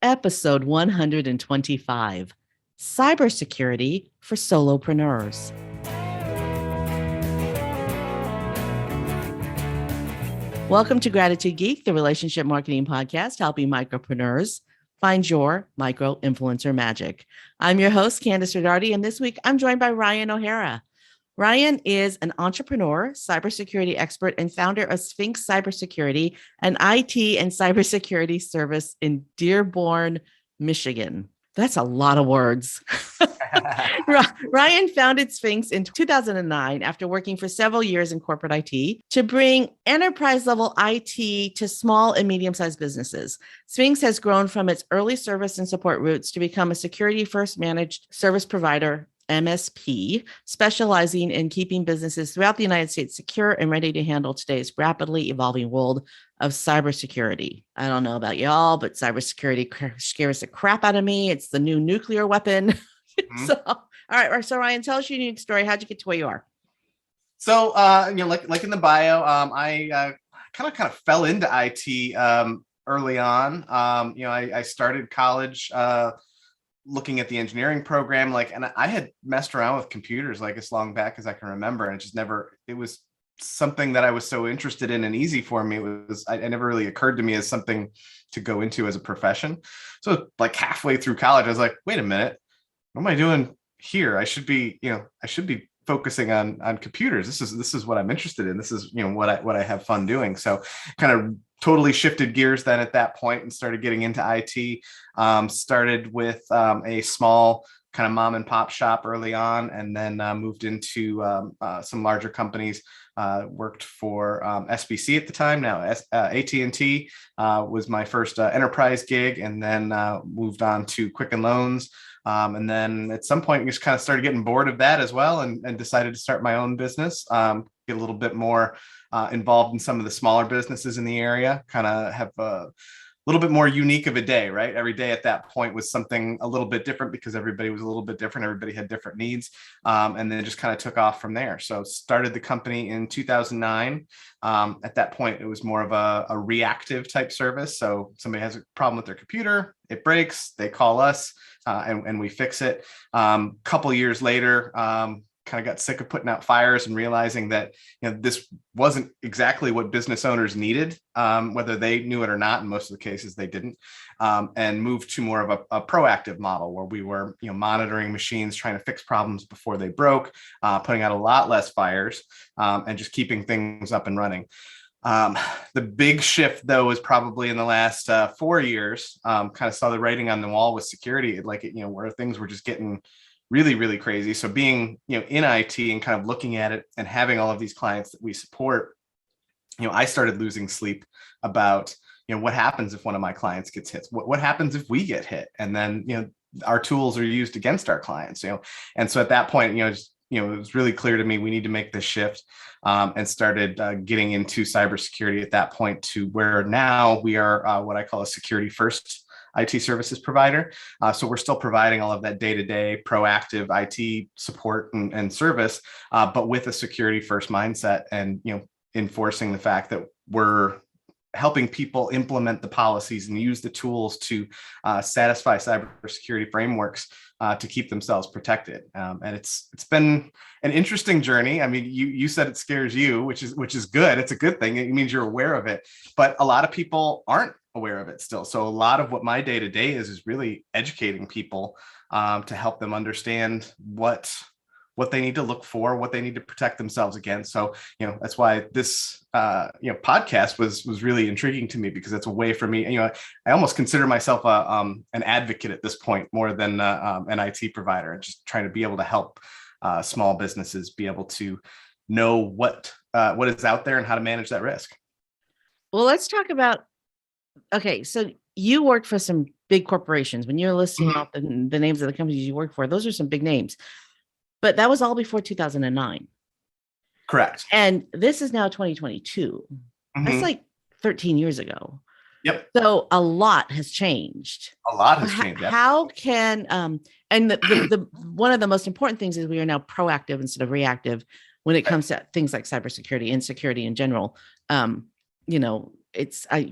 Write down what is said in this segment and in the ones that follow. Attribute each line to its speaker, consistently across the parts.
Speaker 1: episode 125, Cybersecurity for Solopreneurs. Welcome to Gratitude Geek, the relationship marketing podcast, helping micropreneurs find your micro influencer magic. I'm your host, Candice Rodardi, and this week I'm joined by Ryan O'Hara. Ryan is an entrepreneur, cybersecurity expert, and founder of Sphinx Cybersecurity, an IT and cybersecurity service in Dearborn, Michigan. That's a lot of words. Ryan founded Sphinx in 2009 after working for several years in corporate IT to bring enterprise-level IT to small and medium-sized businesses. Sphinx has grown from its early service and support roots to become a security-first managed service provider, MSP, specializing in keeping businesses throughout the United States secure and ready to handle today's rapidly evolving world of cybersecurity. I don't know about y'all, but cybersecurity scares the crap out of me. It's the new nuclear weapon. Mm-hmm. So, all right. So Ryan, tell us your unique story. How'd you get to where you are?
Speaker 2: So, like in the bio, I kind of fell into IT early on. I started college looking at the engineering program, and I had messed around with computers as long back as I can remember, and it was something that I was so interested in and easy for me. It never really occurred to me as something to go into as a profession. So halfway through college, I was like, wait a minute, what am I doing here? I should be focusing on computers. This is what I'm interested in. This is, what I have fun doing. So kind of totally shifted gears then at that point and started getting into IT. Started with a small kind of mom and pop shop early on, and then moved into some larger companies. Worked for SBC at the time. Now AT&T was my first enterprise gig, and then moved on to Quicken Loans. And then at some point, just kind of started getting bored of that as well, and decided to start my own business, get a little bit more involved in some of the smaller businesses in the area, kind of have a little bit more unique of a day, right? Every day at that point was something a little bit different because everybody was a little bit different. Everybody had different needs. And then it just kind of took off from there. So started the company in 2009. At that point, it was more of a reactive type service. So somebody has a problem with their computer, it breaks, they call us, and we fix it. Couple years later, kind of got sick of putting out fires and realizing that this wasn't exactly what business owners needed, whether they knew it or not. In most of the cases, they didn't, and moved to more of a proactive model where we were monitoring machines, trying to fix problems before they broke, putting out a lot less fires, and just keeping things up and running. The big shift, though, was probably in the last 4 years. Kind of saw the writing on the wall with security, where things were just getting really, really crazy. So being, in IT and kind of looking at it and having all of these clients that we support, I started losing sleep about, what happens if one of my clients gets hit? What happens if we get hit? And then, our tools are used against our clients, And so at that point, it was really clear to me we need to make this shift, and started getting into cybersecurity at that point, to where now we are what I call a security first IT services provider. So we're still providing all of that day-to-day proactive IT support and service, but with a security first mindset, and enforcing the fact that we're helping people implement the policies and use the tools to satisfy cybersecurity frameworks to keep themselves protected. And it's been an interesting journey. I mean, you said it scares you, which is good. It's a good thing. It means you're aware of it, but a lot of people aren't aware of it still. So a lot of what my day-to-day is really educating people to help them understand what they need to look for, what they need to protect themselves against. So, that's why this, podcast was really intriguing to me, because it's a way for me, I almost consider myself an advocate at this point, more than an IT provider, and just trying to be able to help small businesses be able to know what is out there and how to manage that risk.
Speaker 1: Well, let's talk about, okay, so you worked for some big corporations. When you're listing off the names of the companies you work for, those are some big names. But that was all before 2009.
Speaker 2: Correct.
Speaker 1: And this is now 2022. That's like 13 years ago.
Speaker 2: Yep.
Speaker 1: So a lot has changed.
Speaker 2: A lot has changed.
Speaker 1: How can, and the one of the most important things is we are now proactive instead of reactive when it comes to things like cybersecurity and security in general.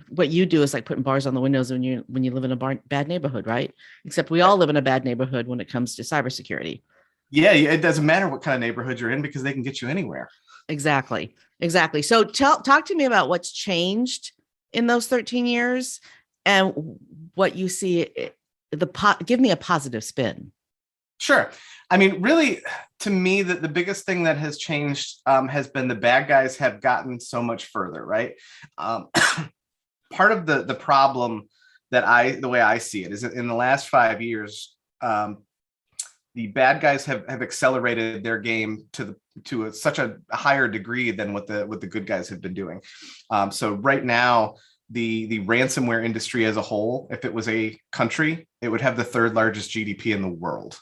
Speaker 1: what you do is like putting bars on the windows when you live in a bad neighborhood, right? Except we all live in a bad neighborhood when it comes to cybersecurity.
Speaker 2: Yeah, it doesn't matter what kind of neighborhood you're in because they can get you anywhere.
Speaker 1: Exactly. So talk to me about what's changed in those 13 years and what you see. Give me a positive spin.
Speaker 2: Sure. I mean, really, to me, the biggest thing that has changed has been the bad guys have gotten so much further, right? Part of the problem the way I see it is that in the last 5 years, the bad guys have accelerated their game to such a higher degree than what the good guys have been doing. So right now, the ransomware industry as a whole, if it was a country, it would have the third largest GDP in the world,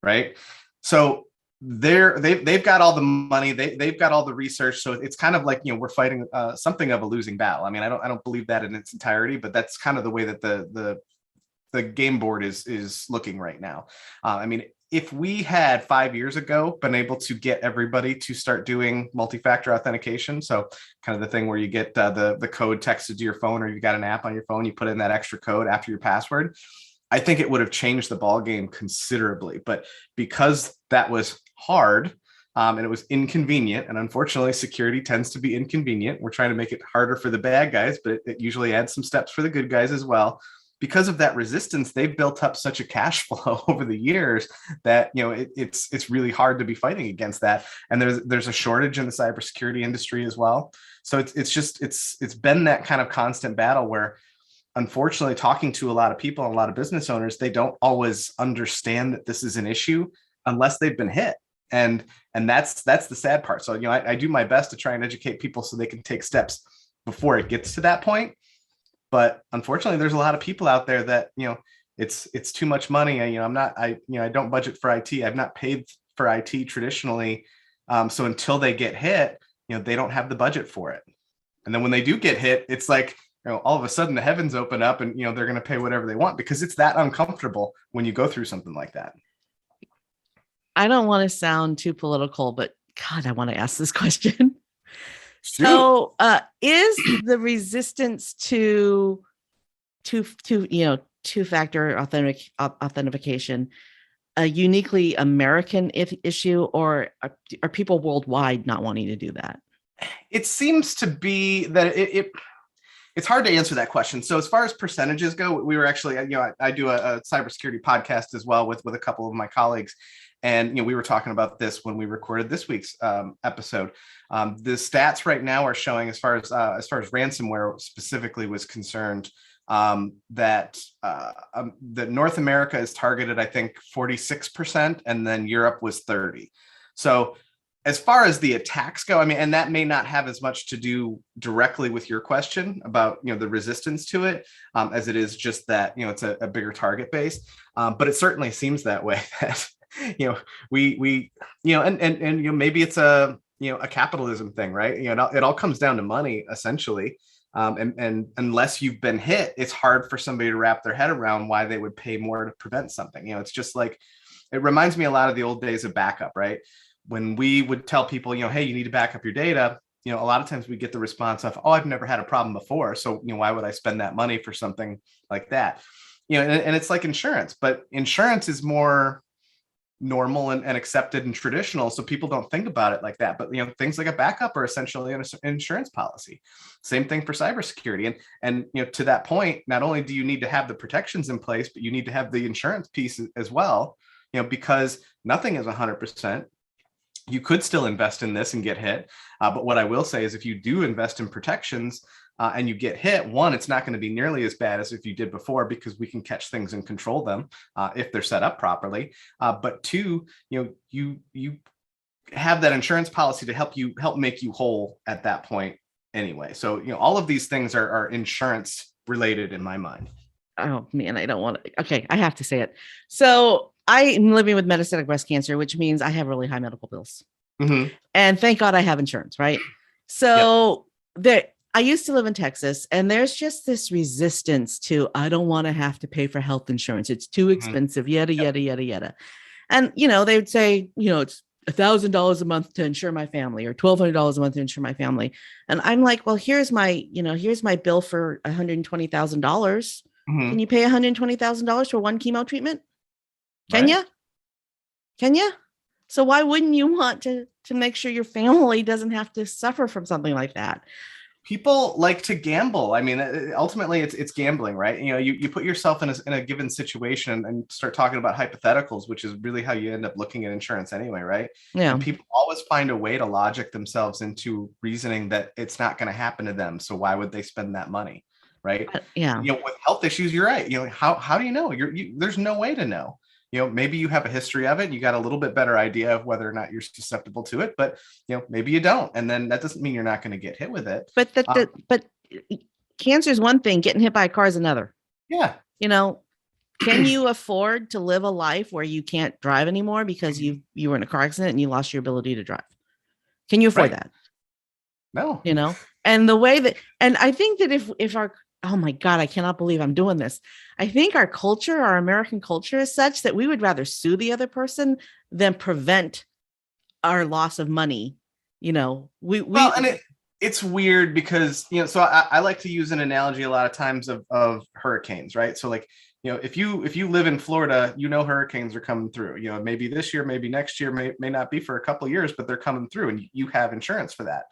Speaker 2: right? So they've got all the money, they've got all the research. So it's kind of like, we're fighting something of a losing battle. I mean, I don't believe that in its entirety, but that's kind of the way that the game board is looking right now. I mean, if we had 5 years ago been able to get everybody to start doing multi-factor authentication, so kind of the thing where you get the code texted to your phone, or you got an app on your phone, you put in that extra code after your password, I think it would have changed the ball game considerably. But because that was hard and it was inconvenient, and unfortunately security tends to be inconvenient, we're trying to make it harder for the bad guys, but it usually adds some steps for the good guys as well. Because of that resistance, they've built up such a cash flow over the years that it's really hard to be fighting against that. And there's a shortage in the cybersecurity industry as well. So it's been that kind of constant battle where, unfortunately, talking to a lot of people and a lot of business owners, they don't always understand that this is an issue unless they've been hit. And that's the sad part. So I do my best to try and educate people so they can take steps before it gets to that point. But unfortunately, there's a lot of people out there that, it's too much money. I don't budget for IT. I've not paid for IT traditionally. So until they get hit, they don't have the budget for it. And then when they do get hit, it's like, all of a sudden the heavens open up and, they're going to pay whatever they want because it's that uncomfortable when you go through something like that.
Speaker 1: I don't want to sound too political, but God, I want to ask this question. So, is the resistance to two-factor authentication a uniquely American issue, or are people worldwide not wanting to do that?
Speaker 2: It seems to be that it's hard to answer that question. So as far as percentages go, we were actually, I do a cybersecurity podcast as well with a couple of my colleagues. And we were talking about this when we recorded this week's episode. The stats right now are showing, as far as ransomware specifically was concerned, that North America is targeted, I think, 46%, and then Europe was 30%. So as far as the attacks go, I mean, and that may not have as much to do directly with your question about the resistance to it, as it is just that it's a bigger target base. But it certainly seems that way. That we and maybe it's a capitalism thing, right? It all comes down to money essentially. And unless you've been hit, it's hard for somebody to wrap their head around why they would pay more to prevent something. It's just like, it reminds me a lot of the old days of backup, right? When we would tell people, hey, you need to back up your data, a lot of times we get the response of, oh, I've never had a problem before, so why would I spend that money for something like that? And it's like insurance, but insurance is more normal and accepted and traditional, so people don't think about it like that. But things like a backup are essentially an insurance policy. Same thing for cybersecurity. And to that point, not only do you need to have the protections in place, but you need to have the insurance piece as well, because nothing is 100%. You could still invest in this and get hit, but what I will say is, if you do invest in protections and you get hit, one, it's not going to be nearly as bad as if you did before, because we can catch things and control them if they're set up properly. But two, you have that insurance policy to help make you whole at that point anyway. So all of these things are insurance related in my mind.
Speaker 1: Oh man, I don't want to. Okay, I have to say it. So I am living with metastatic breast cancer, which means I have really high medical bills.
Speaker 2: Mm-hmm.
Speaker 1: And thank God I have insurance, right? So I used to live in Texas, and there's just this resistance to, I don't want to have to pay for health insurance. It's too expensive, yada, yada, yada, yada. And, they would say, $1,000 a month to insure my family or $1,200 a month to insure my family. And I'm like, well, here's my bill for $120,000. Can
Speaker 2: Mhm.
Speaker 1: you pay $120,000 for one chemo treatment? Can
Speaker 2: Right.
Speaker 1: you? Can you? So why wouldn't you want to make sure your family doesn't have to suffer from something like that?
Speaker 2: People like to gamble. I mean, ultimately, it's gambling, right? You put yourself in a given situation and start talking about hypotheticals, which is really how you end up looking at insurance anyway, right? And
Speaker 1: Yeah.
Speaker 2: people always find a way to logic themselves into reasoning that it's not going to happen to them. So why would they spend that money, right?
Speaker 1: Yeah.
Speaker 2: With health issues, you're right. How do you know? There's no way to know. Maybe you have a history of it. You got a little bit better idea of whether or not you're susceptible to it, but maybe you don't, and then that doesn't mean you're not going to get hit with it.
Speaker 1: But
Speaker 2: Um,
Speaker 1: but cancer is one thing, getting hit by a car is another.
Speaker 2: yeah.
Speaker 1: You know, can you afford to live a life where you can't drive anymore because you were in a car accident and you lost your ability to drive? Can you afford
Speaker 2: Right.
Speaker 1: that?
Speaker 2: No.
Speaker 1: And the way that, and I think that if our, oh my God, I cannot believe I'm doing this. I think our culture, our American culture is such that we would rather sue the other person than prevent our loss of money.
Speaker 2: Well, and it's weird because so I like to use an analogy a lot of times of hurricanes, right? So like if you live in Florida, hurricanes are coming through. Maybe this year, maybe next year, may not be for a couple of years, but they're coming through, and you have insurance for that.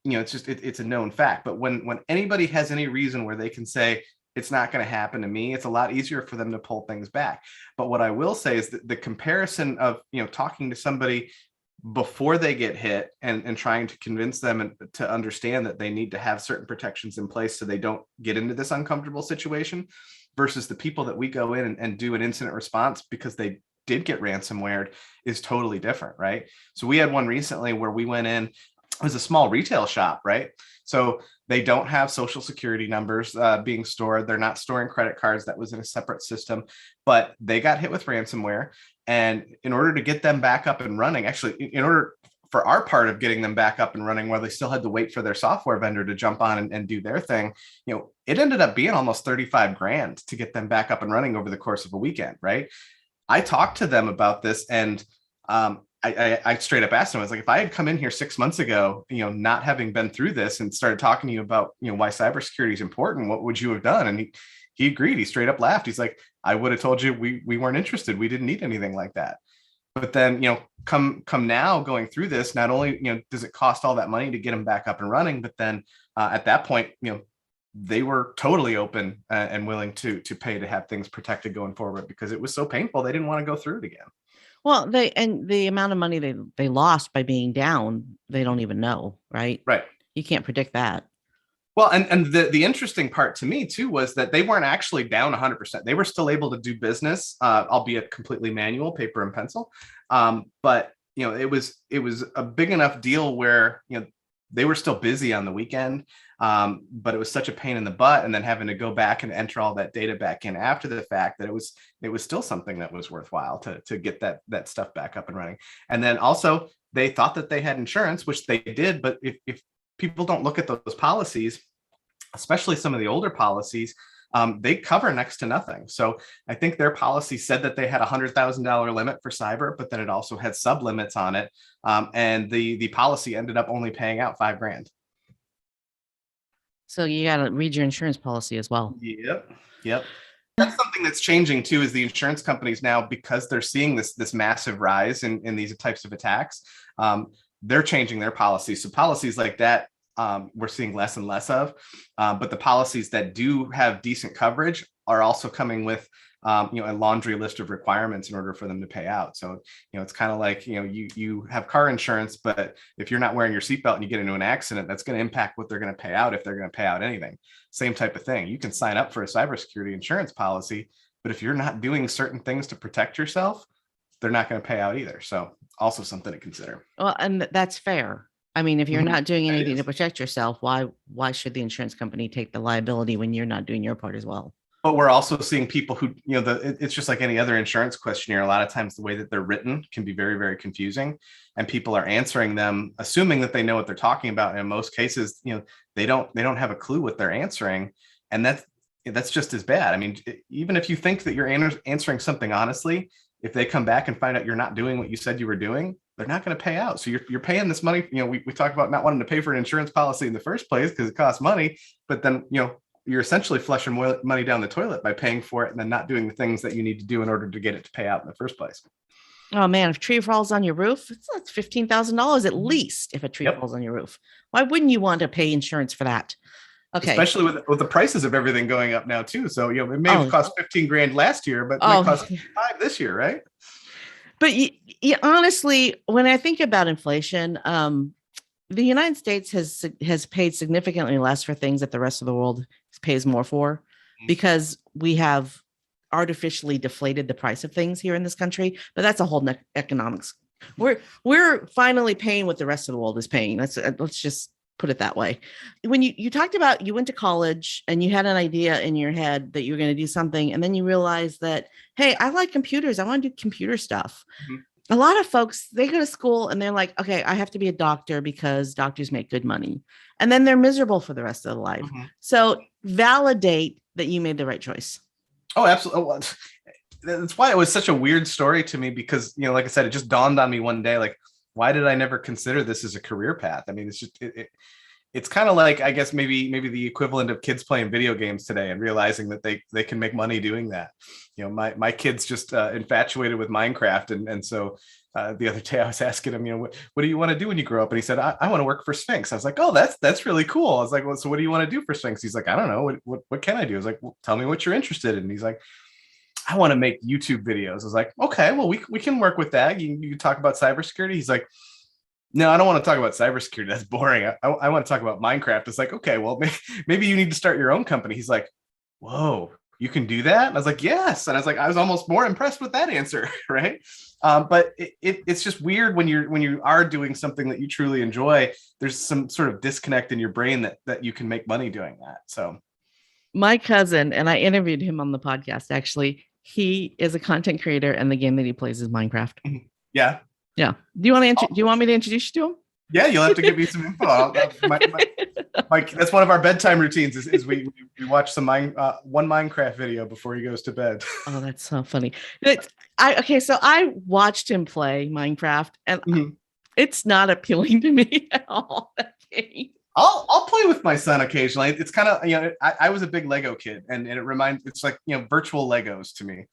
Speaker 2: It's just it's a known fact. But when anybody has any reason where they can say it's not going to happen to me, it's a lot easier for them to pull things back. But what I will say is that the comparison of talking to somebody before they get hit and trying to convince them and to understand that they need to have certain protections in place so they don't get into this uncomfortable situation versus the people that we go in and do an incident response because they did get ransomware is totally different, right? So we had one recently where we went in. It was a small retail shop, right? So they don't have social security numbers being stored. They're not storing credit cards. That was in a separate system, but they got hit with ransomware. And in order to get them back up and running, actually, in order for our part of getting them back up and running, where they still had to wait for their software vendor to jump on and do their thing, it ended up being almost 35 grand to get them back up and running over the course of a weekend, right? I talked to them about this, and I straight up asked him, I was like, if I had come in here 6 months ago, not having been through this and started talking to you about, why cybersecurity is important, what would you have done? And he agreed. He straight up laughed. He's like, I would have told you we weren't interested. We didn't need anything like that. But then, come now going through this, not only, does it cost all that money to get them back up and running, but then at that point, they were totally open and willing to pay to have things protected going forward because it was so painful. They didn't want to go through it again.
Speaker 1: Well, the amount of money they lost by being down, they don't even know, right?
Speaker 2: Right.
Speaker 1: You can't predict that.
Speaker 2: Well, and the interesting part to me too was that they weren't actually down 100%. They were still able to do business, albeit completely manual, paper and pencil. But it was a big enough deal where they were still busy on the weekend, but it was such a pain in the butt, and then having to go back and enter all that data back in after the fact that it was still something that was worthwhile to get that stuff back up and running. And then also they thought that they had insurance, which they did, but if people don't look at those policies, especially some of the older policies, they cover next to nothing. So I think their policy said that they had $100,000 limit for cyber, but then it also had sub limits on it. And the policy ended up only paying out $5,000.
Speaker 1: So you got to read your insurance policy as well.
Speaker 2: Yep. That's something that's changing too, is the insurance companies now, because they're seeing this massive rise in these types of attacks, they're changing their policies. So policies like that, we're seeing less and less of, but the policies that do have decent coverage are also coming with a laundry list of requirements in order for them to pay out. So it's kind of like you have car insurance, but if you're not wearing your seatbelt and you get into an accident, that's going to impact what they're going to pay out, if they're going to pay out anything. Same type of thing. You can sign up for a cybersecurity insurance policy, but if you're not doing certain things to protect yourself, they're not going to pay out either. So also something to consider.
Speaker 1: Well, and that's fair. I mean, if you're not doing
Speaker 2: That
Speaker 1: anything
Speaker 2: is.
Speaker 1: to protect yourself, why should the insurance company take the liability when you're not doing your part as well?
Speaker 2: But we're also seeing people who, it's just like any other insurance questionnaire. A lot of times the way that they're written can be very, very confusing, and people are answering them assuming that they know what they're talking about. And in most cases, they don't have a clue what they're answering. And that's just as bad. I mean, even if you think that you're answering something honestly, if they come back and find out you're not doing what you said you were doing, they're not going to pay out. So you're paying this money. We talk about not wanting to pay for an insurance policy in the first place because it costs money, but then, you're essentially flushing money down the toilet by paying for it and then not doing the things that you need to do in order to get it to pay out in the first place.
Speaker 1: Oh man, if a tree falls on your roof, that's $15,000 at least if a tree falls on your roof. Why wouldn't you want to pay insurance for that? Okay.
Speaker 2: Especially with the prices of everything going up now too. So, it may have cost 15 grand last year, but it might cost 5 this year, right?
Speaker 1: But honestly, when I think about inflation, the United States has paid significantly less for things that the rest of the world pays more for, because we have artificially deflated the price of things here in this country. But that's a whole economics. We're finally paying what the rest of the world is paying. Let's just put it that way. When you talked about, you went to college and you had an idea in your head that you were going to do something, and then you realized that, hey, I like computers. I want to do computer stuff. Mm-hmm. A lot of folks, they go to school and they're like, okay, I have to be a doctor because doctors make good money. And then they're miserable for the rest of their life. Mm-hmm. So validate that you made the right choice.
Speaker 2: Oh, absolutely. That's why it was such a weird story to me, because, like I said, it just dawned on me one day, like, why did I never consider this as a career path? I mean, it's just, it's kind of like, I guess maybe the equivalent of kids playing video games today and realizing that they can make money doing that. My kid's just infatuated with Minecraft. And so the other day I was asking him, what do you want to do when you grow up? And he said, I want to work for Sphinx. I was like, oh, that's really cool. I was like, well, so what do you want to do for Sphinx? He's like, I don't know. What can I do? I was like, well, tell me what you're interested in. And he's like, I want to make YouTube videos. I was like, okay, well, we can work with that. You talk about cybersecurity. He's like, no, I don't want to talk about cybersecurity. That's boring. I want to talk about Minecraft. It's like, okay, well, maybe you need to start your own company. He's like, whoa, you can do that? And I was like, yes. And I was like, I was almost more impressed with that answer, right? But it's just weird when you are doing something that you truly enjoy. There's some sort of disconnect in your brain that you can make money doing that. So
Speaker 1: my cousin, and I interviewed him on the podcast, actually, he is a content creator, and the game that he plays is Minecraft.
Speaker 2: Yeah.
Speaker 1: Yeah. Do you want me to introduce you to him?
Speaker 2: Yeah, you'll have to give me some info. That's one of our bedtime routines is we watch some one Minecraft video before he goes to bed.
Speaker 1: Oh, that's so funny. So I watched him play Minecraft, and it's not appealing to me at all. That game.
Speaker 2: I'll play with my son occasionally. It's kind of, I was a big Lego kid, and it's like, virtual Legos to me.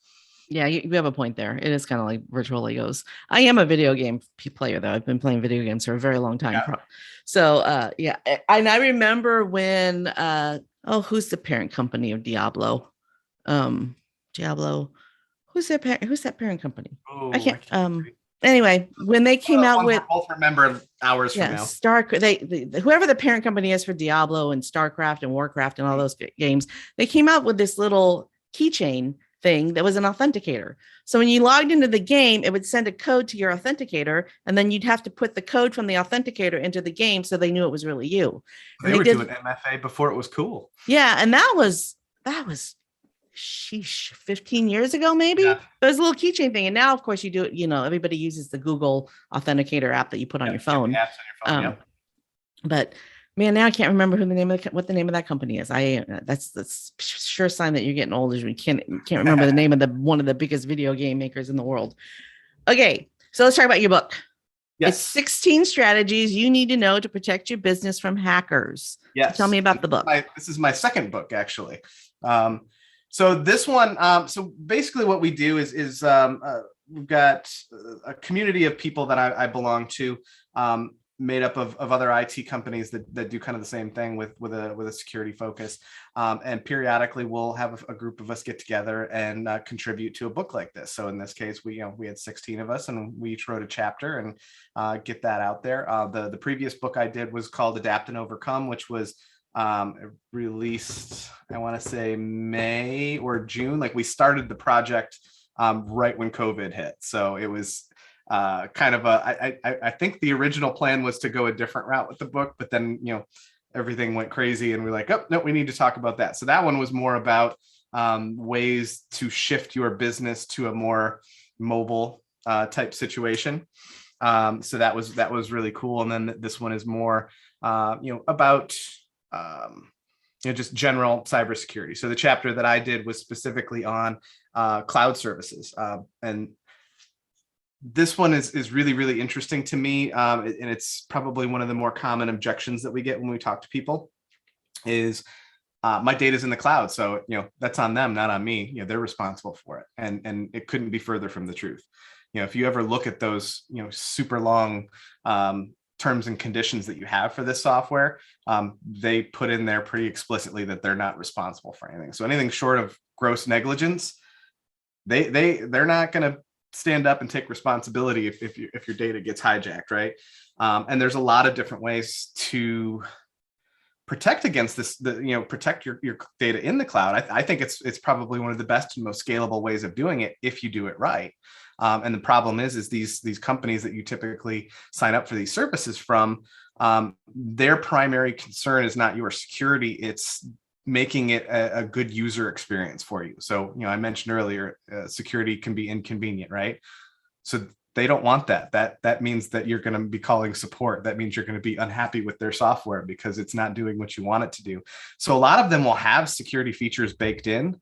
Speaker 1: Yeah, you have a point there. It is kind of like virtual Legos. I am a video game player, though. I've been playing video games for a very long time. Yeah. So, yeah. And I remember when, who's the parent company of Diablo? Diablo. Who's that parent company? Oh, I can't. Anyway, when they came out with,
Speaker 2: both remember hours from now.
Speaker 1: Whoever the parent company is for Diablo and StarCraft and Warcraft and all those games, they came out with this little keychain thing that was an authenticator. So when you logged into the game, it would send a code to your authenticator, and then you'd have to put the code from the authenticator into the game so they knew it was really you.
Speaker 2: They were doing MFA before it was cool.
Speaker 1: Yeah, and that was sheesh, 15 years ago, maybe. Yeah. It was a little keychain thing. And now, of course, you do it, everybody uses the Google Authenticator app that you put on your phone.
Speaker 2: Apps on your phone,
Speaker 1: But man, now I can't remember what the name of that company is. That's sure sign that you're getting old, is we can't remember the name of one of the biggest video game makers in the world. Okay, so let's talk about your book. Yes. It's 16 strategies you need to know to protect your business from hackers.
Speaker 2: Yes.
Speaker 1: So tell me about the book.
Speaker 2: This is my second book, actually. So this one, so basically what we do is we've got a community of people that I belong to, made up of other IT companies that do kind of the same thing with a security focus. And periodically we'll have a group of us get together and contribute to a book like this. So in this case, we had 16 of us, and we each wrote a chapter and get that out there. The previous book I did was called Adapt and Overcome, which was released, I want to say May or June. Like, we started the project right when COVID hit. So it was kind of I think the original plan was to go a different route with the book, but then, everything went crazy and we're like, oh, no, we need to talk about that. So that one was more about ways to shift your business to a more mobile type situation. So that was really cool. And then this one is more, about just general cybersecurity. So the chapter that I did was specifically on cloud services, and this one is really, really interesting to me. And it's probably one of the more common objections that we get when we talk to people is my data's in the cloud. So, that's on them, not on me. They're responsible for it. And it couldn't be further from the truth. If you ever look at those, super long terms and conditions that you have for this software, they put in there pretty explicitly that they're not responsible for anything. So anything short of gross negligence, they're not going to stand up and take responsibility if your data gets hijacked, right? And there's a lot of different ways to protect against this, protect your data in the cloud. I think it's probably one of the best and most scalable ways of doing it if you do it right. And the problem is these companies that you typically sign up for these services from, their primary concern is not your security, it's making it a good user experience for you. So, I mentioned earlier, security can be inconvenient, right? So they don't want that. That means that you're going to be calling support. That means you're going to be unhappy with their software because it's not doing what you want it to do. So a lot of them will have security features baked in,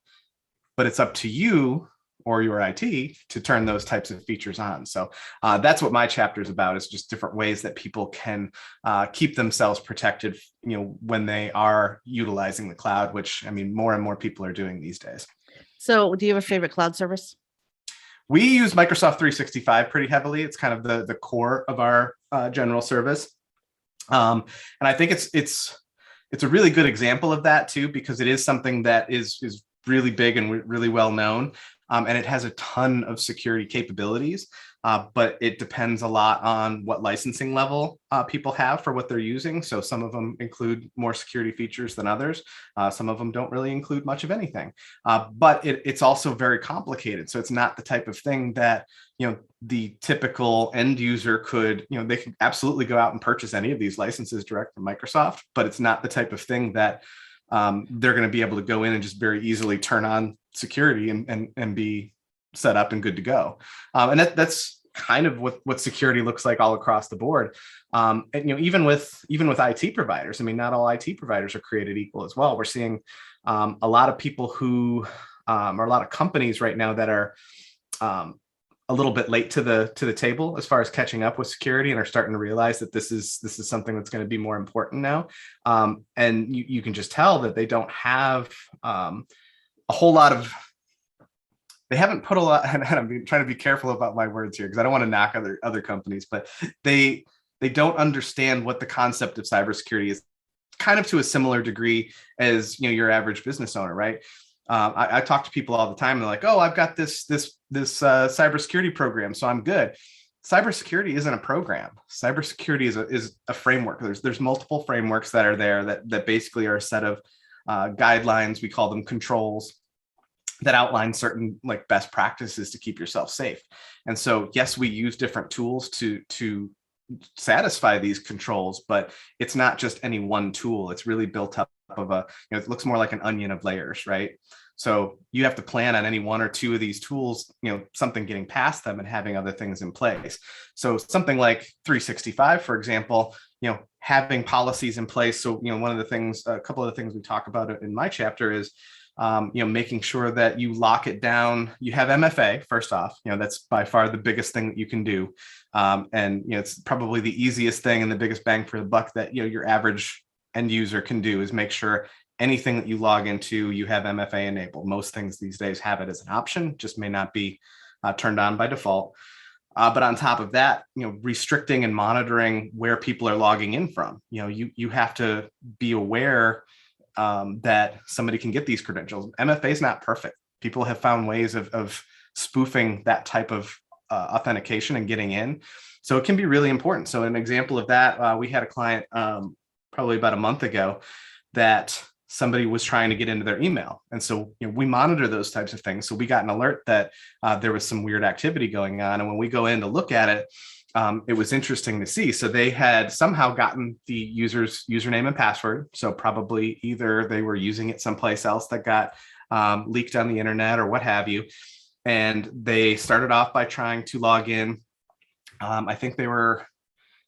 Speaker 2: but it's up to you or your IT to turn those types of features on. So that's what my chapter is about, is just different ways that people can keep themselves protected, when they are utilizing the cloud, which, I mean, more and more people are doing these days.
Speaker 1: So do you have a favorite cloud service?
Speaker 2: We use Microsoft 365 pretty heavily. It's kind of the core of our general service. And I think it's a really good example of that too, because it is something that is really big and really well known. And it has a ton of security capabilities, but it depends a lot on what licensing level people have for what they're using. So some of them include more security features than others. Some of them don't really include much of anything, but it's also very complicated. So it's not the type of thing that, the typical end user could, they could absolutely go out and purchase any of these licenses direct from Microsoft, but it's not the type of thing that they're going to be able to go in and just very easily turn on security and be set up and good to go. And that's kind of what security looks like all across the board. And even with IT providers, I mean, not all IT providers are created equal as well. We're seeing a lot of people who or a lot of companies right now that are a little bit late to the table as far as catching up with security, and are starting to realize that this is something that's going to be more important now. And you can just tell that they don't have a whole lot of, they haven't put a lot, and I'm trying to be careful about my words here because I don't want to knock other companies, but they don't understand what the concept of cybersecurity is, kind of to a similar degree as your average business owner, right? I talk to people all the time. They're like, "Oh, I've got this cybersecurity program, so I'm good." Cybersecurity isn't a program. Cybersecurity is a framework. There's multiple frameworks that are there that basically are a set of guidelines. We call them controls that outline certain like best practices to keep yourself safe. And so, yes, we use different tools to satisfy these controls, but it's not just any one tool. It's really built up of it looks more like an onion of layers, right? So you have to plan on any one or two of these tools, something getting past them and having other things in place. So something like 365, for example, having policies in place. So, one of the things, a couple of the things we talk about in my chapter is, making sure that you lock it down. You have MFA first off, that's by far the biggest thing that you can do. And, it's probably the easiest thing and the biggest bang for the buck that, your average end user can do, is make sure anything that you log into, you have MFA enabled. Most things these days have it as an option, just may not be turned on by default. But on top of that, restricting and monitoring where people are logging in from. You have to be aware that somebody can get these credentials. MFA is not perfect. People have found ways of spoofing that type of authentication and getting in. So it can be really important. So an example of that, we had a client probably about a month ago that somebody was trying to get into their email. And so we monitor those types of things. So we got an alert that there was some weird activity going on. And when we go in to look at it, it was interesting to see. So they had somehow gotten the user's username and password. So probably either they were using it someplace else that got leaked on the internet or what have you. And they started off by trying to log in. I think they were,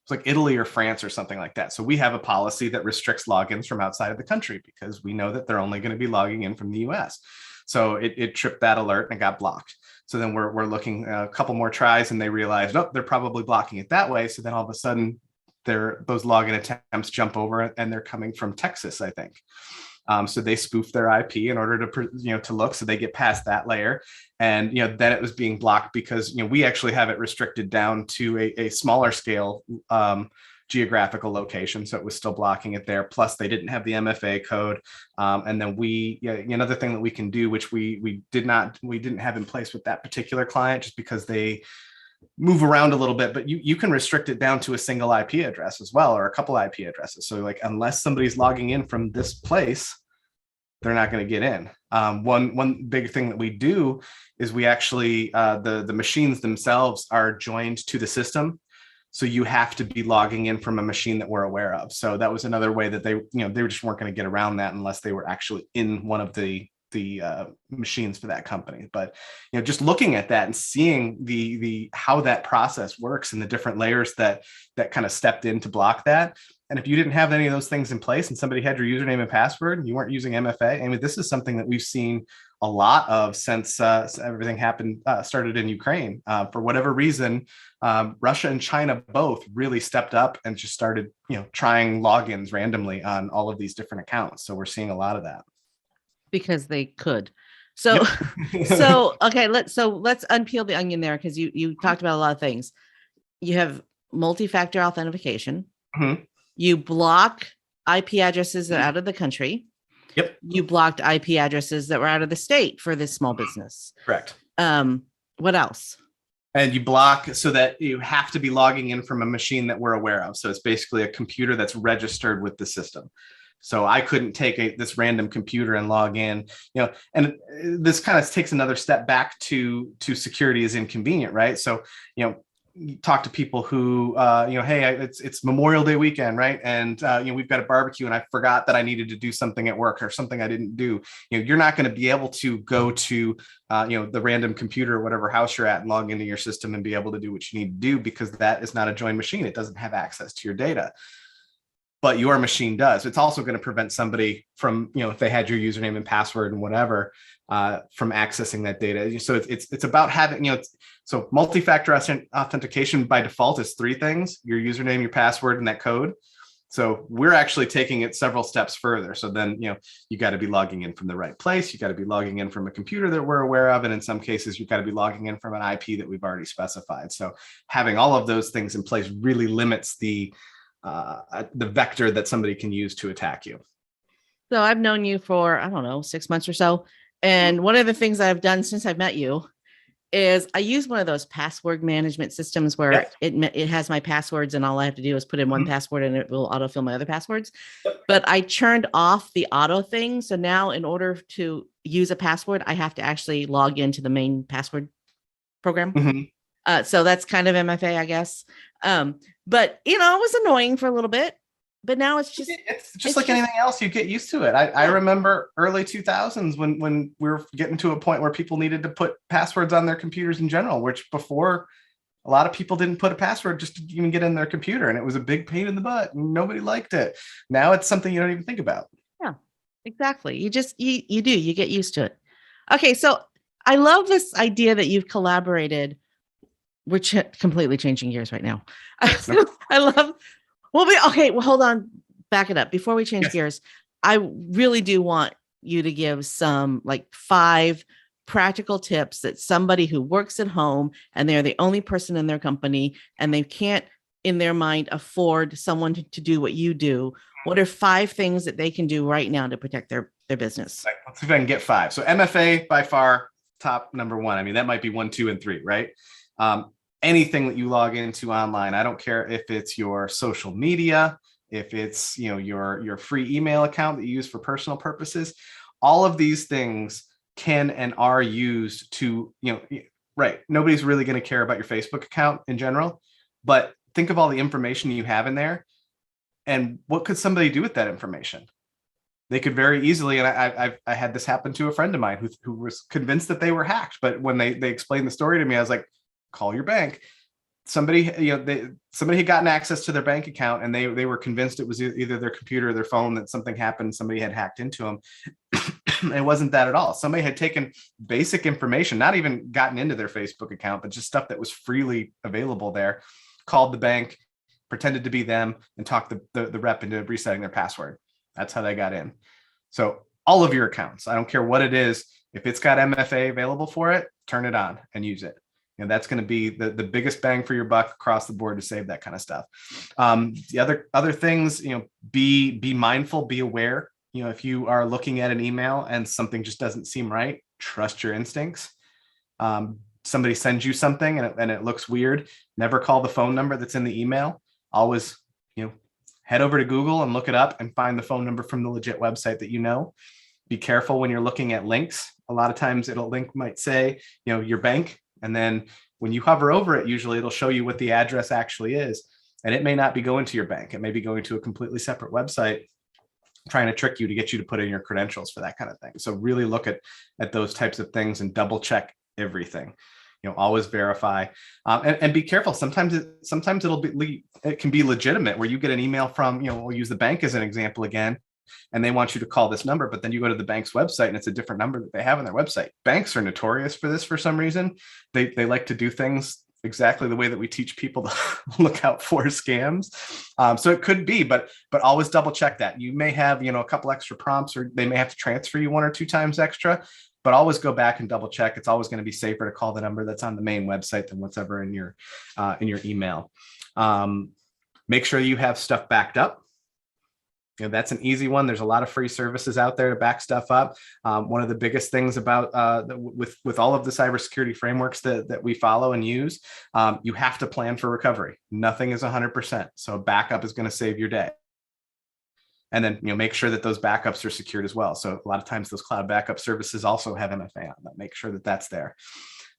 Speaker 2: it's like Italy or France or something like that. So we have a policy that restricts logins from outside of the country because we know that they're only going to be logging in from the US. So it tripped that alert and it got blocked. So then we're looking a couple more tries and they realized, oh, they're probably blocking it that way. So then all of a sudden those login attempts jump over and they're coming from Texas, I think. So they spoof their IP in order to look, so they get past that layer. And, then it was being blocked because, we actually have it restricted down to a smaller scale geographical location. So it was still blocking it there. Plus they didn't have the MFA code. And then another thing that we can do, which we didn't have in place with that particular client, just because they move around a little bit, but you can restrict it down to a single IP address as well, or a couple IP addresses. So like, unless somebody's logging in from this place, they're not going to get in. One big thing that we do is we actually, the machines themselves are joined to the system. So you have to be logging in from a machine that we're aware of. So that was another way that they just weren't going to get around that unless they were actually in one of the machines for that company. But just looking at that and seeing the how that process works and the different layers that kind of stepped in to block that. And if you didn't have any of those things in place and somebody had your username and password and you weren't using MFA, I mean, this is something that we've seen a lot of since everything started in Ukraine. For whatever reason, Russia and China both really stepped up and just started trying logins randomly on all of these different accounts. So we're seeing a lot of that.
Speaker 1: Because they could. So, okay, let's unpeel the onion there, because you talked about a lot of things. You have multi-factor authentication.
Speaker 2: Mm-hmm.
Speaker 1: You block IP addresses that are out of the country.
Speaker 2: Yep.
Speaker 1: You blocked IP addresses that were out of the state for this small business.
Speaker 2: Correct.
Speaker 1: What else?
Speaker 2: And you block so that you have to be logging in from a machine that we're aware of. So it's basically a computer that's registered with the system. So I couldn't take this random computer and log in, and this kind of takes another step back to security is inconvenient, right? So, you talk to people who, hey, it's Memorial Day weekend, right? And, we've got a barbecue and I forgot that I needed to do something at work or something I didn't do. You're not going to be able to go to, the random computer or whatever house you're at and log into your system and be able to do what you need to do, because that is not a joined machine. It doesn't have access to your data. But your machine does. It's also going to prevent somebody from, if they had your username and password and whatever, from accessing that data. So it's about having, so multi-factor authentication by default is three things: your username, your password, and that code. So we're actually taking it several steps further. So then, you got to be logging in from the right place. You got to be logging in from a computer that we're aware of. And in some cases, you've got to be logging in from an IP that we've already specified. So having all of those things in place really limits the vector that somebody can use to attack you.
Speaker 1: So I've known you for, I don't know, 6 months or so. And one of the things I've done since I've met you is I use one of those password management systems where it has my passwords and all I have to do is put in one password and it will autofill my other passwords. But I turned off the auto thing. So now in order to use a password, I have to actually log into the main password program.
Speaker 2: Mm-hmm.
Speaker 1: So that's kind of MFA, I guess. But it was annoying for a little bit, but now it's
Speaker 2: just like anything else. You get used to it. I remember early 2000s when we were getting to a point where people needed to put passwords on their computers in general, which before a lot of people didn't put a password just to even get in their computer. And it was a big pain in the butt. And nobody liked it. Now it's something you don't even think about.
Speaker 1: Yeah, exactly. You get used to it. Okay. So I love this idea that you've collaborated. We're completely changing gears right now. I love, hold on, back it up. Before we change gears, I really do want you to give some 5 practical tips that somebody who works at home and they're the only person in their company and they can't in their mind afford someone to do what you do. What are 5 things that they can do right now to protect their business?
Speaker 2: Right. Let's see if I can get 5. So MFA by far top number 1. I mean, that might be 1, 2, and 3, right? Anything that you log into online, I don't care if it's your social media, if it's your free email account that you use for personal purposes, all of these things can and are used to, right. Nobody's really going to care about your Facebook account in general, but think of all the information you have in there and what could somebody do with that information? They could very easily, and I had this happen to a friend of mine who was convinced that they were hacked, but when they explained the story to me, I was like, call your bank. Somebody had gotten access to their bank account and they were convinced it was either their computer or their phone, that something happened, somebody had hacked into them. It wasn't that at all. Somebody had taken basic information, not even gotten into their Facebook account, but just stuff that was freely available there, called the bank, pretended to be them, and talked the rep into resetting their password. That's how they got in. So all of your accounts, I don't care what it is, if it's got MFA available for it, turn it on and use it. And that's going to be the biggest bang for your buck across the board to save that kind of stuff. The other things, be mindful, be aware. If you are looking at an email and something just doesn't seem right, trust your instincts. Somebody sends you something and it looks weird, never call the phone number that's in the email. Always, head over to Google and look it up and find the phone number from the legit website that Be careful when you're looking at links. A lot of times link might say, your bank. And then when you hover over it, usually it'll show you what the address actually is. And it may not be going to your bank. It may be going to a completely separate website, trying to trick you to get you to put in your credentials for that kind of thing. So really look at those types of things and double check everything. Always verify, and be careful. Sometimes it can be legitimate where you get an email from, we'll use the bank as an example again, and they want you to call this number, but then you go to the bank's website and it's a different number that they have on their website. Banks are notorious for this for some reason. They like to do things exactly the way that we teach people to look out for scams. So it could be, but always double check that. You may have, a couple extra prompts, or they may have to transfer you 1 or 2 times extra, but always go back and double check. It's always going to be safer to call the number that's on the main website than what's ever in your email. Make sure you have stuff backed up. That's an easy one. There's a lot of free services out there to back stuff up. One of the biggest things about with all of the cybersecurity frameworks that we follow and use, you have to plan for recovery. Nothing is 100%. So backup is going to save your day. And then, make sure that those backups are secured as well. So a lot of times those cloud backup services also have MFA on them. Make sure that that's there.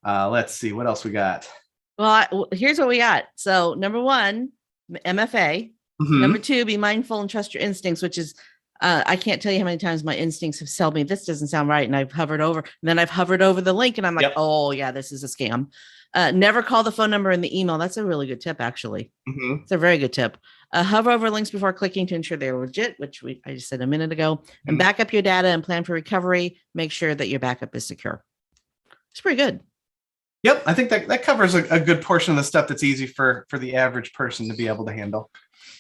Speaker 2: Let's see what else we got.
Speaker 1: Well, here's what we got. So number 1, MFA. Mm-hmm. Number 2, be mindful and trust your instincts, which is, I can't tell you how many times my instincts have told me this doesn't sound right. And I've hovered over, and then I've hovered over the link and I'm like, yep. Oh yeah, this is a scam. Never call the phone number in the email. That's a really good tip, actually. Mm-hmm. It's a very good tip. Hover over links before clicking to ensure they're legit, which I just said a minute ago, and back up your data and plan for recovery. Make sure that your backup is secure. It's pretty good.
Speaker 2: Yep. I think that covers a good portion of the stuff that's easy for the average person to be able to handle.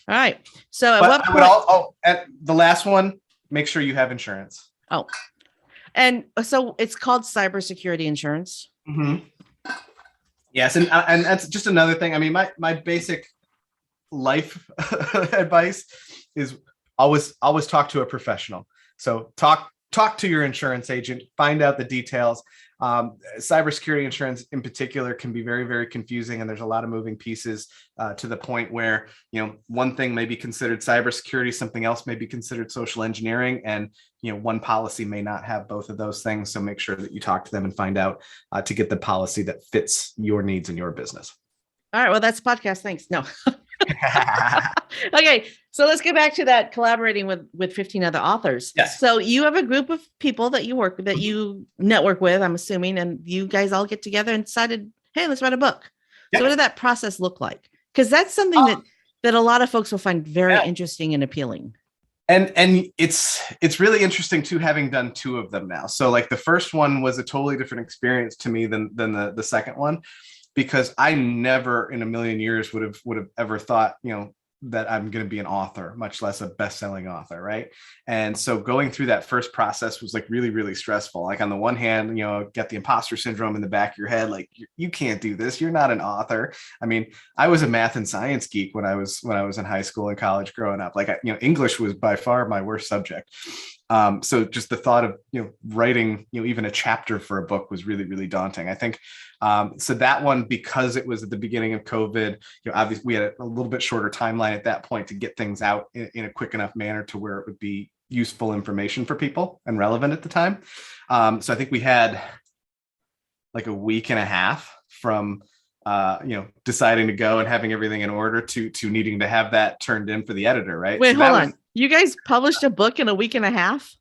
Speaker 1: All right. So at what point?
Speaker 2: At the last one, make sure you have insurance.
Speaker 1: Oh, and so it's called cybersecurity insurance.
Speaker 2: Mm-hmm. Yes. And that's just another thing. I mean, my basic life advice is always talk to a professional. So talk to your insurance agent, find out the details. Cybersecurity insurance in particular can be very, very confusing, and there's a lot of moving pieces to the point where, one thing may be considered cybersecurity, something else may be considered social engineering, and, one policy may not have both of those things. So make sure that you talk to them and find out to get the policy that fits your needs and your business.
Speaker 1: All right. Well, that's the podcast. Thanks. No. Okay. So let's get back to that collaborating with 15 other authors.
Speaker 2: Yes.
Speaker 1: So you have a group of people that you work with, that you network with, I'm assuming, and you guys all get together and decided, hey, let's write a book. Yep. So what did that process look like? Because that's something that a lot of folks will find very interesting and appealing.
Speaker 2: And it's really interesting too, having done 2 of them now. So like the first one was a totally different experience to me than the second one, because I never in a million years would have ever thought, that I'm going to be an author, much less a best-selling author. Right. And so going through that first process was like really, really stressful. Like on the one hand, get the imposter syndrome in the back of your head. Like you can't do this. You're not an author. I mean, I was a math and science geek when I was in high school and college growing up. Like, English was by far my worst subject. So just the thought of, writing, even a chapter for a book was really, really daunting. I think, so that one, because it was at the beginning of COVID, obviously we had a little bit shorter timeline at that point to get things out in a quick enough manner to where it would be useful information for people and relevant at the time. So I think we had like a week and a half from, deciding to go and having everything in order to needing to have that turned in for the editor, right?
Speaker 1: Wait, hold on. You guys published a book in a week and a half?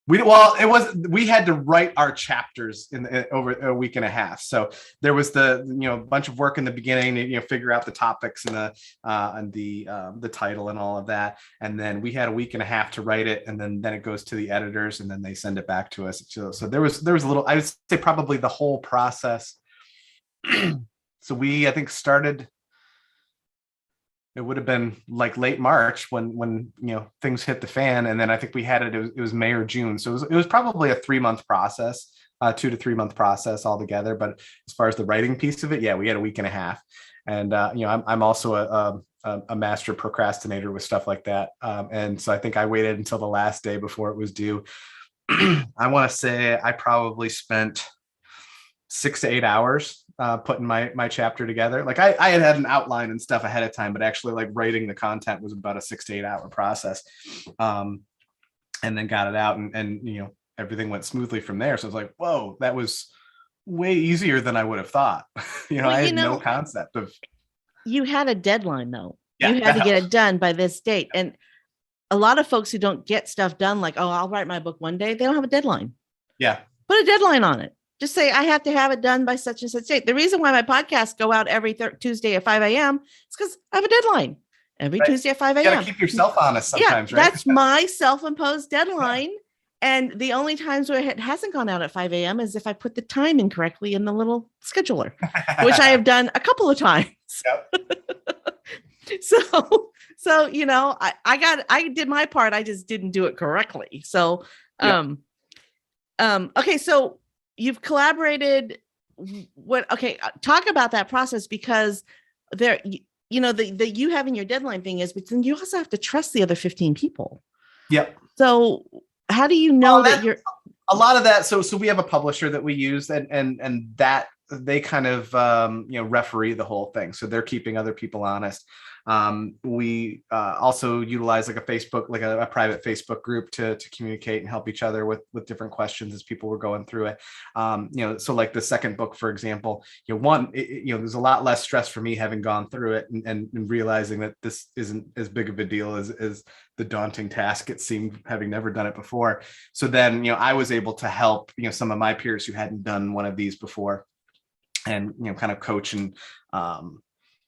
Speaker 2: we had to write our chapters over a week and a half. So there was the bunch of work in the beginning, figure out the topics and the title and all of that, and then we had a week and a half to write it, and then it goes to the editors, and then they send it back to us. So there was a little, I would say probably the whole process. So we, I think, started. It would have been like late March when things hit the fan, and then I think we had it was May or June, so it was probably a 3-month process, 2 to 3 month process altogether. But as far as the writing piece of it, yeah, we had a week and a half. And I'm also a master procrastinator with stuff like that, and so I think I waited until the last day before it was due. I want to say I probably spent 6 to 8 hours putting my chapter together. Like I had an outline and stuff ahead of time, but actually like writing the content was about a 6 to 8 hour process. And then got it out, and everything went smoothly from there. So I was like, whoa, that was way easier than I would have thought. I had no concept of.
Speaker 1: You had a deadline though.
Speaker 2: Yeah.
Speaker 1: You had to get it done by this date. And a lot of folks who don't get stuff done, like, oh, I'll write my book one day, they don't have a deadline.
Speaker 2: Yeah.
Speaker 1: Put a deadline on it. Just say, I have to have it done by such and such date. The reason why my podcasts go out every Tuesday at 5 a.m. is because I have a deadline every Tuesday at 5 a.m.
Speaker 2: You got to keep yourself honest sometimes, right?
Speaker 1: That's my self-imposed deadline. And the only times where it hasn't gone out at 5 a.m. is if I put the time incorrectly in the little scheduler, which I have done a couple of times. Yep. So, I did my part. I just didn't do it correctly. So, okay. So you've collaborated. Talk about that process, because there, the you having your deadline thing is, but then you also have to trust the other 15 people.
Speaker 2: Yep.
Speaker 1: So how do you know that you're
Speaker 2: a lot of that? So we have a publisher that we use, and that they kind of referee the whole thing. So they're keeping other people honest. We also utilize like a Facebook, like a private Facebook group to communicate and help each other with different questions as people were going through it. So like the second book, for example, there's a lot less stress for me having gone through it and realizing that this isn't as big of a deal as the daunting task it seemed, having never done it before. So then, I was able to help, some of my peers who hadn't done one of these before, and, kind of coach and,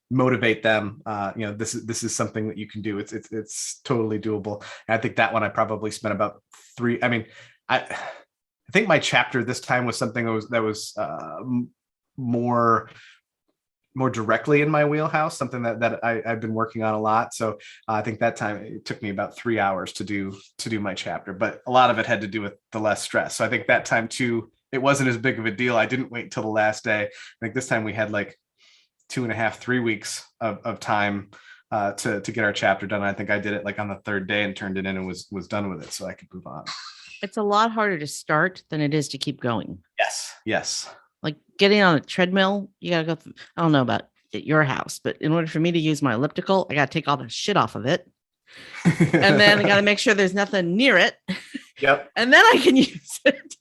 Speaker 2: motivate them. This is something that you can do. It's totally doable. And I think that one I probably spent about 3. I mean, I think my chapter this time was something that was more directly in my wheelhouse, something that I've been working on a lot. So I think that time it took me about 3 hours to do my chapter, but a lot of it had to do with the less stress. So I think that time too, it wasn't as big of a deal. I didn't wait till the last day. I think this time we had like 2.5, 3 weeks of time to get our chapter done. I think I did it like on the 3rd day and turned it in and was done with it, so I could move on.
Speaker 1: It's a lot harder to start than it is to keep going.
Speaker 2: Yes.
Speaker 1: Like getting on a treadmill, you gotta go through, I don't know about at your house, but in order for me to use my elliptical, I gotta take all the shit off of it. And then I gotta make sure there's nothing near it.
Speaker 2: Yep.
Speaker 1: And then I can use it.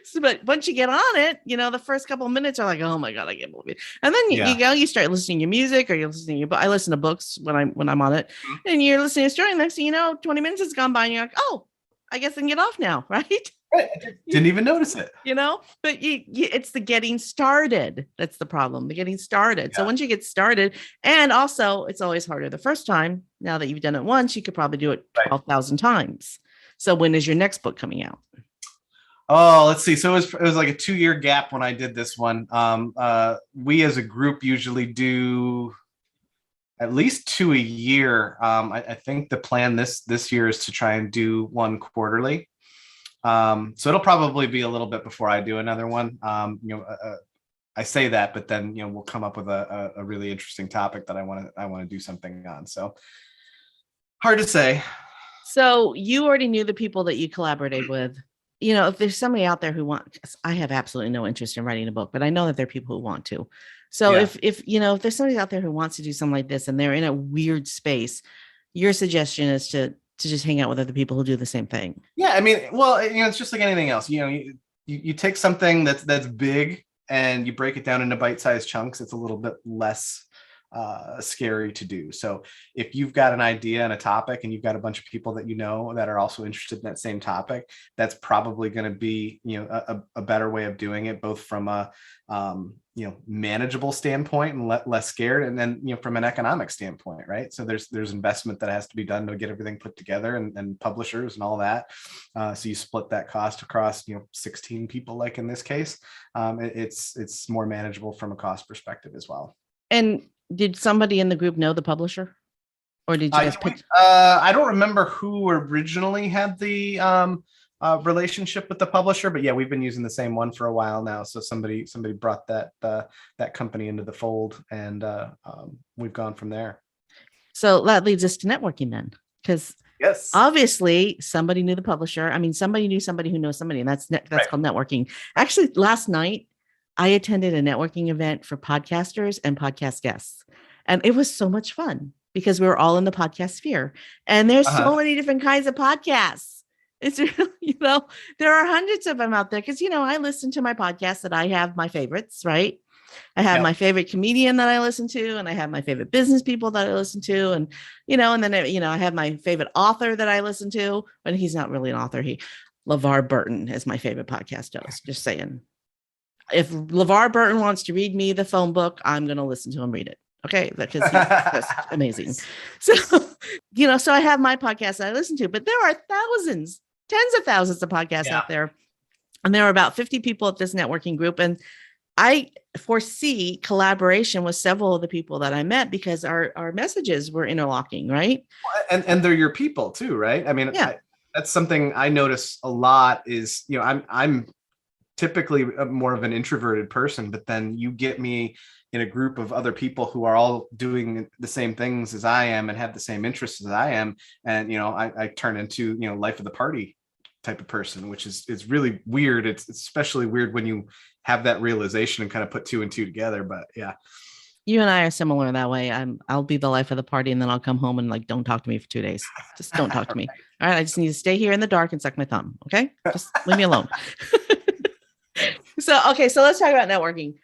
Speaker 1: So, but once you get on it, the first couple of minutes are like, oh my God, I can't believe it. And then you start listening to music, or you're listening to your book. I listen to books when I'm on it, and you're listening to a story. Next thing you know, 20 minutes has gone by, and you're like, oh, I guess I can get off now, right?
Speaker 2: Right. I didn't even notice it.
Speaker 1: But it's the getting started. That's the problem. The getting started. Yeah. So once you get started, and also it's always harder the first time. Now that you've done it once, you could probably do it 12,000 times. So when is your next book coming out?
Speaker 2: Oh, let's see. So it was like a 2-year gap when I did this one. We as a group usually do at least 2 a year. I think the plan this year is to try and do one quarterly. So it'll probably be a little bit before I do another one. I say that, but then we'll come up with a really interesting topic that I want to do something on. So hard to say. So
Speaker 1: you already knew the people that you collaborated with. If there's somebody out there who I have absolutely no interest in writing a book, but I know that there are people who want to. So if there's somebody out there who wants to do something like this and they're in a weird space, your suggestion is to just hang out with other people who do the same thing.
Speaker 2: Yeah. I mean, well, it's just like anything else, you take something that's big and you break it down into bite-sized chunks. It's a little bit less scary to do. So if you've got an idea and a topic and you've got a bunch of people that you know that are also interested in that same topic, that's probably going to be, a better way of doing it, both from a manageable standpoint and less scared, and then from an economic standpoint, right? So there's investment that has to be done to get everything put together, and publishers and all that. So you split that cost across 16 people, like in this case. It's more manageable from a cost perspective as well.
Speaker 1: And did somebody in the group know the publisher, or did you guys pitch?
Speaker 2: I don't remember who originally had the relationship with the publisher, but yeah, we've been using the same one for a while now. So somebody brought that company into the fold, and we've gone from there.
Speaker 1: So that leads us to networking then, because
Speaker 2: yes,
Speaker 1: obviously somebody knew the publisher. I mean, somebody knew somebody who knows somebody, and that's right. Called networking. Actually, last night I attended a networking event for podcasters and podcast guests, and it was so much fun because we were all in the podcast sphere, and there's so many different kinds of podcasts. It's really, there are hundreds of them out there, because, I listen to my podcasts that I have my favorites, right? I have my favorite comedian that I listen to, and I have my favorite business people that I listen to. And, and then, I have my favorite author that I listen to, but he's not really an author. LeVar Burton is my favorite podcast host, just saying. If LeVar Burton wants to read me the phone book, I'm going to listen to him read it. Okay. Because he's just amazing. So, so I have my podcast that I listen to, but there are thousands, tens of thousands of podcasts out there. And there are about 50 people at this networking group. And I foresee collaboration with several of the people that I met, because our messages were interlocking, right?
Speaker 2: And they're your people too, right? I mean, that's something I notice a lot is, I'm typically more of an introverted person, but then you get me in a group of other people who are all doing the same things as I am and have the same interests as I am. And, I turn into, life of the party type of person, which is really weird. It's especially weird when you have that realization and kind of put two and two together. But yeah.
Speaker 1: You and I are similar that way. I'll be the life of the party, and then I'll come home and don't talk to me for 2 days. Just don't talk to me. All right. I just need to stay here in the dark and suck my thumb. Okay. Just leave me alone. So let's talk about networking.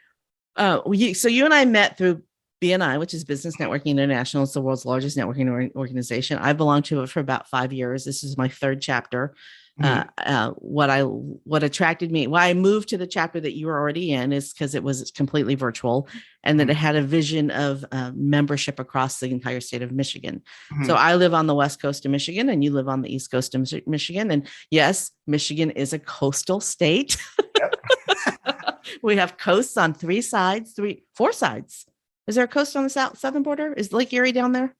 Speaker 1: So you and I met through BNI, which is Business Networking International. It's the world's largest networking organization. I belonged to it for about 5 years. This is my third chapter. What attracted me, why I moved to the chapter that you were already in, is because it was completely virtual, and that it had a vision of membership across the entire state of Michigan. So I live on the west coast of Michigan, and you live on the east coast of Michigan. And yes, Michigan is a coastal state. Yep. We have coasts on four sides. Is there a coast on the southern border? Is Lake Erie down there?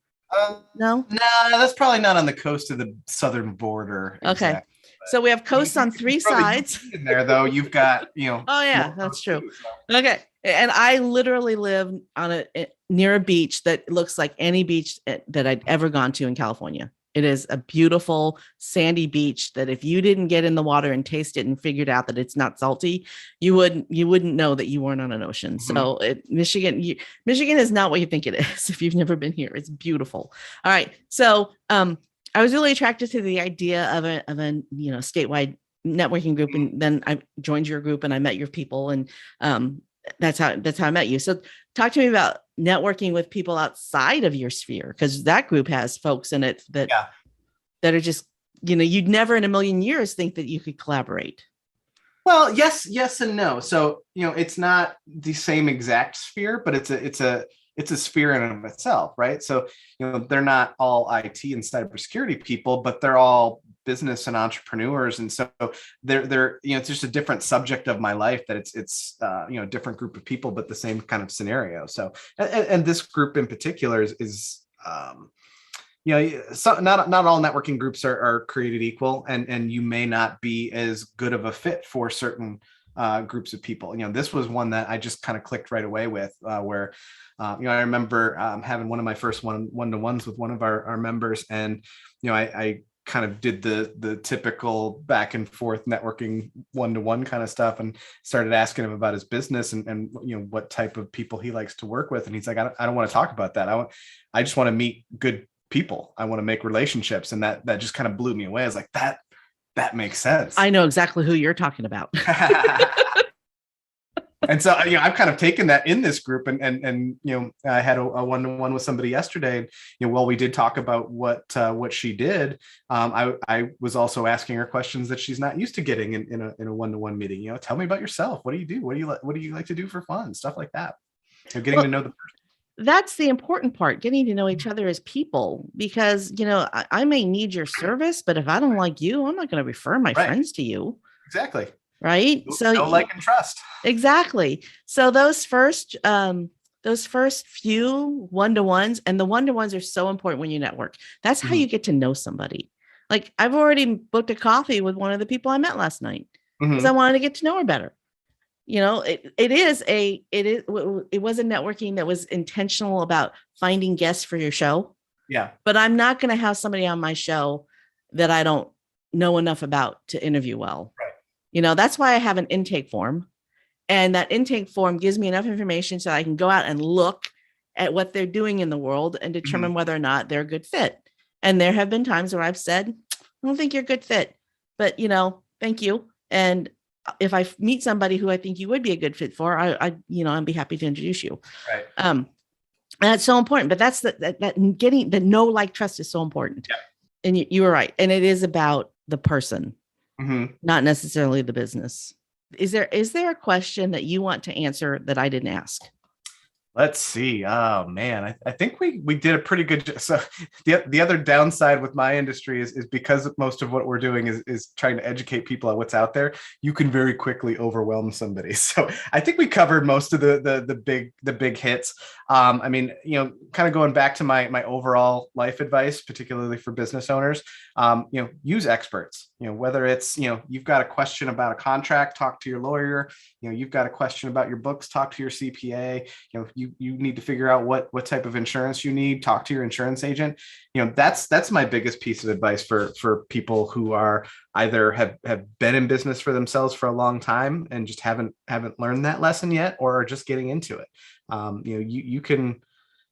Speaker 1: No,
Speaker 2: that's probably not on the coast of the southern border.
Speaker 1: Okay. Exactly. So we have coasts on three sides.
Speaker 2: In there, though, you've got,
Speaker 1: Oh yeah, that's true. Too, so. Okay, and I literally live on near a beach that looks like any beach that I'd ever gone to in California. It is a beautiful sandy beach that if you didn't get in the water and taste it and figured out that it's not salty, you wouldn't know that you weren't on an ocean. So Michigan is not what you think it is. If you've never been here, it's beautiful. All right. So I was really attracted to the idea of a statewide networking group, and then I joined your group and I met your people, and that's how I met you. So talk to me about networking with people outside of your sphere, because that group has folks in it that are just, you'd never in a million years think that you could collaborate.
Speaker 2: Well, yes and no. So, it's not the same exact sphere, but it's a sphere in and of itself, right? So, they're not all IT and cybersecurity people, but they're all business and entrepreneurs. And so they're it's just a different subject of my life, that it's a different group of people, but the same kind of scenario. So, and this group in particular is so not all networking groups are created equal, and you may not be as good of a fit for certain groups of people. This was one that I just kind of clicked right away with, where I remember having one of my first one-to-ones with one of our members, and I kind of did the typical back and forth networking one-to-one kind of stuff, and started asking him about his business and what type of people he likes to work with. And he's like, I don't want to talk about that. I just want to meet good people. I want to make relationships. And that just kind of blew me away. I was like, that makes sense.
Speaker 1: I know exactly who you're talking about.
Speaker 2: And so, I've kind of taken that in this group, and I had a one-to-one with somebody yesterday. While we did talk about what she did, I was also asking her questions that she's not used to getting in a one-to-one meeting. Tell me about yourself. What do you do? What do you like to do for fun? Stuff like that. Getting to know the person.
Speaker 1: That's the important part, getting to know each other as people, because, I may need your service, but if I don't like you, I'm not going to refer my friends to you.
Speaker 2: Exactly.
Speaker 1: Right.
Speaker 2: So like and trust.
Speaker 1: Exactly. So those first few one-to-ones, and the one-to-ones are so important when you network. That's how you get to know somebody. Like, I've already booked a coffee with one of the people I met last night because I wanted to get to know her better. It was a networking that was intentional about finding guests for your show.
Speaker 2: Yeah.
Speaker 1: But I'm not going to have somebody on my show that I don't know enough about to interview well.
Speaker 2: Right.
Speaker 1: That's why I have an intake form. And that intake form gives me enough information so I can go out and look at what they're doing in the world and determine whether or not they're a good fit. And there have been times where I've said, I don't think you're a good fit, but thank you. And if I meet somebody who I think you would be a good fit for, I'd be happy to introduce you.
Speaker 2: Right.
Speaker 1: And that's so important, but that's that getting the know, like, trust is so important.
Speaker 2: Yeah.
Speaker 1: And you were right. And it is about the person, not necessarily the business. Is there a question that you want to answer that I didn't ask?
Speaker 2: Let's see. Oh man, I think we did a pretty good job. So the other downside with my industry is because most of what we're doing is trying to educate people on what's out there. You can very quickly overwhelm somebody. So I think we covered most of the big hits. Kind of going back to my overall life advice, particularly for business owners, use experts. Whether it's you've got a question about a contract, talk to your lawyer. You've got a question about your books, talk to your CPA. You need to figure out what type of insurance you need, talk to your insurance agent. That's my biggest piece of advice for people who are either have been in business for themselves for a long time and just haven't learned that lesson yet, or are just getting into it.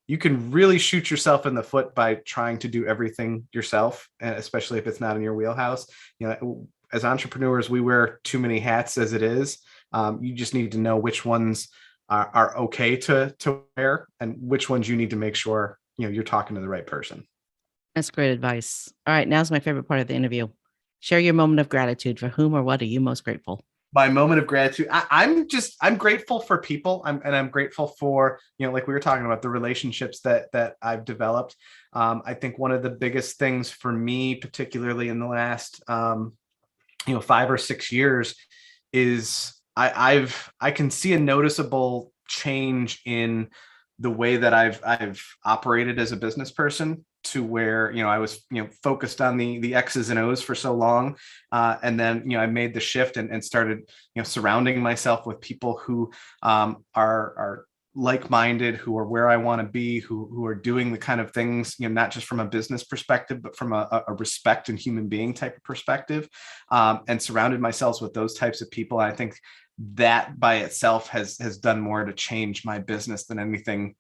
Speaker 2: You can really shoot yourself in the foot by trying to do everything yourself, especially if it's not in your wheelhouse. As entrepreneurs, we wear too many hats as it is. You just need to know which ones are okay to wear and which ones you need to make sure you're talking to the right person.
Speaker 1: That's great advice. All right, now's my favorite part of the interview. Share your moment of gratitude. For whom or what are you most grateful?
Speaker 2: My moment of gratitude. I'm grateful for people. I'm grateful for, like we were talking about, the relationships that I've developed. I think one of the biggest things for me, particularly in the last, 5 or 6 years, is I can see a noticeable change in the way that I've operated as a business person, to where I was focused on the X's and O's for so long, and then I made the shift and started surrounding myself with people who are like-minded, who are where I want to be, who are doing the kind of things, not just from a business perspective, but from a respect and human being type of perspective, and surrounded myself with those types of people. I think that by itself has done more to change my business than anything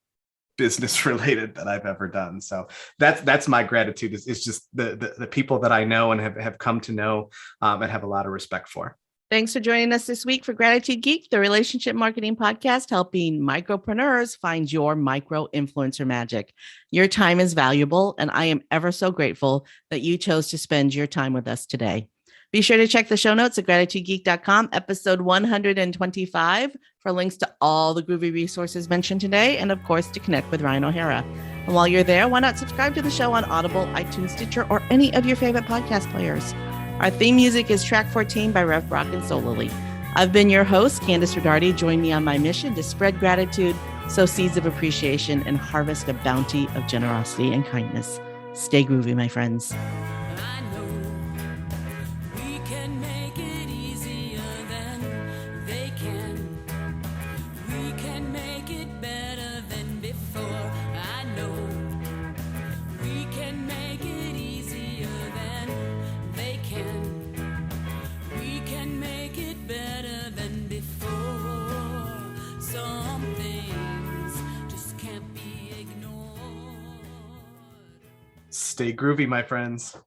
Speaker 2: business related that I've ever done. So that's my gratitude is just the people that I know and have come to know, and have a lot of respect for.
Speaker 1: Thanks for joining us this week for Gratitude Geek, the relationship marketing podcast, helping micropreneurs find your micro influencer magic. Your time is valuable, and I am ever so grateful that you chose to spend your time with us today. Be sure to check the show notes at gratitudegeek.com, episode 125, for links to all the groovy resources mentioned today, and of course, to connect with Ryan O'Hara. And while you're there, why not subscribe to the show on Audible, iTunes, Stitcher, or any of your favorite podcast players? Our theme music is Track 14 by Rev Brock and Solely. I've been your host, Candice Rodardi. Join me on my mission to spread gratitude, sow seeds of appreciation, and harvest a bounty of generosity and kindness. Stay groovy, my friends.
Speaker 2: Stay groovy, my friends.